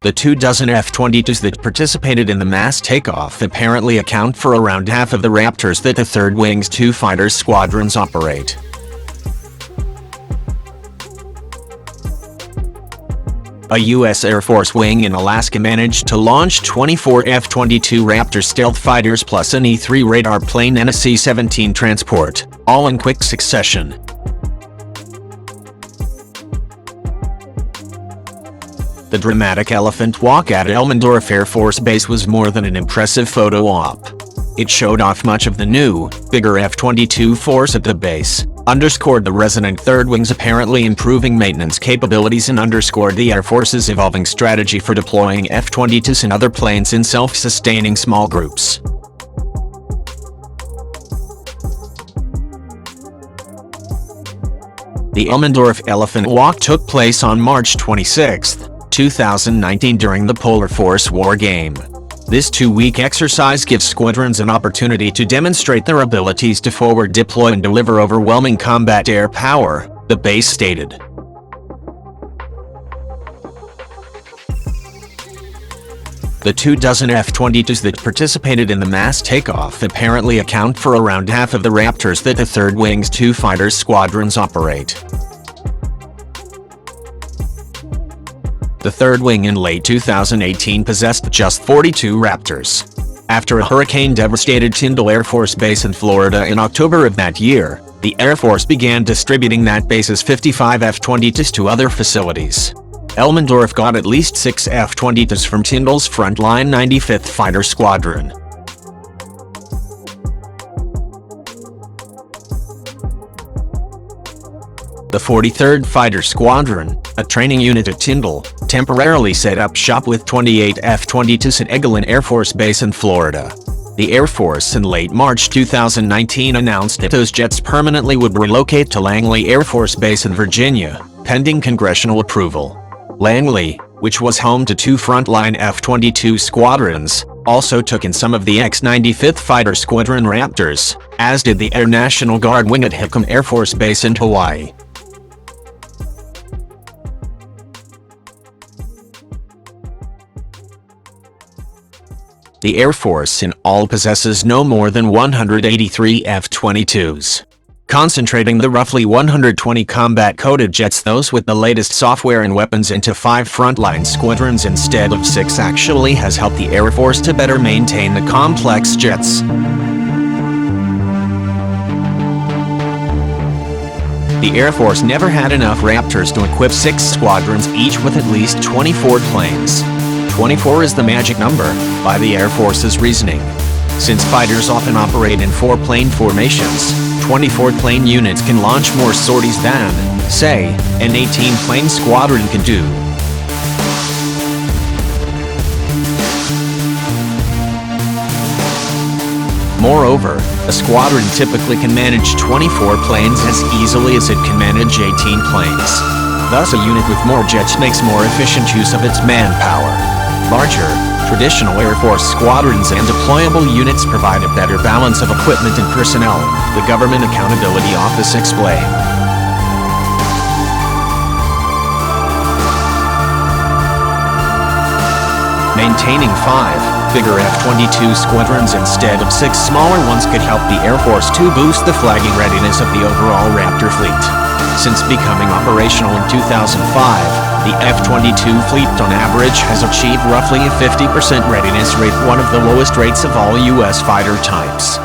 The 24 F-22s that participated in the mass takeoff apparently account for around half of the Raptors that the 3rd Wing's 2 fighter squadrons operate. A U.S. Air Force wing in Alaska managed to launch 24 F-22 Raptor stealth fighters plus an E-3 radar plane and a C-17 transport, all in quick succession. The dramatic elephant walk at Elmendorf Air Force Base was more than an impressive photo op. It showed off much of the new, bigger F-22 force at the base, underscored the resonant 3rd Wing's apparently improving maintenance capabilities, and underscored the Air Force's evolving strategy for deploying F-22s and other planes in self-sustaining small groups. The Elmendorf Elephant Walk took place on March 26, 2019 during the Polar Force War Game. This 2-week exercise gives squadrons an opportunity to demonstrate their abilities to forward deploy and deliver overwhelming combat air power, the base stated. The 24 F-22s that participated in the mass takeoff apparently account for around half of the Raptors that the 3rd Wing's 2 fighter squadrons operate. The 3rd Wing in late 2018 possessed just 42 Raptors. After a hurricane devastated Tyndall Air Force Base in Florida in October of that year, the Air Force began distributing that base's 55 F-22s to other facilities. Elmendorf got at least 6 F-22s from Tyndall's frontline 95th Fighter Squadron. The 43rd Fighter Squadron, a training unit at Tyndall, temporarily set up shop with 28 F-22s at Eglin Air Force Base in Florida. The Air Force in late March 2019 announced that those jets permanently would relocate to Langley Air Force Base in Virginia, pending congressional approval. Langley, which was home to 2 frontline F-22 squadrons, also took in some of the ex-95th Fighter Squadron Raptors, as did the Air National Guard wing at Hickam Air Force Base in Hawaii. The Air Force in all possesses no more than 183 F-22s. Concentrating the roughly 120 combat-coded jets, those with the latest software and weapons, into 5 frontline squadrons instead of 6 actually has helped the Air Force to better maintain the complex jets. The Air Force never had enough Raptors to equip 6 squadrons, each with at least 24 planes. 24 is the magic number, by the Air Force's reasoning. Since fighters often operate in 4-plane formations, 24 plane units can launch more sorties than, say, an 18-plane squadron can do. Moreover, a squadron typically can manage 24 planes as easily as it can manage 18 planes. Thus, a unit with more jets makes more efficient use of its manpower. Larger, traditional Air Force squadrons and deployable units provide a better balance of equipment and personnel, the Government Accountability Office explained. Maintaining 5 bigger F-22 squadrons instead of 6 smaller ones could help the Air Force to boost the flagging readiness of the overall Raptor fleet. Since becoming operational in 2005, the F-22 fleet on average has achieved roughly a 50% readiness rate, one of the lowest rates of all U.S. fighter types.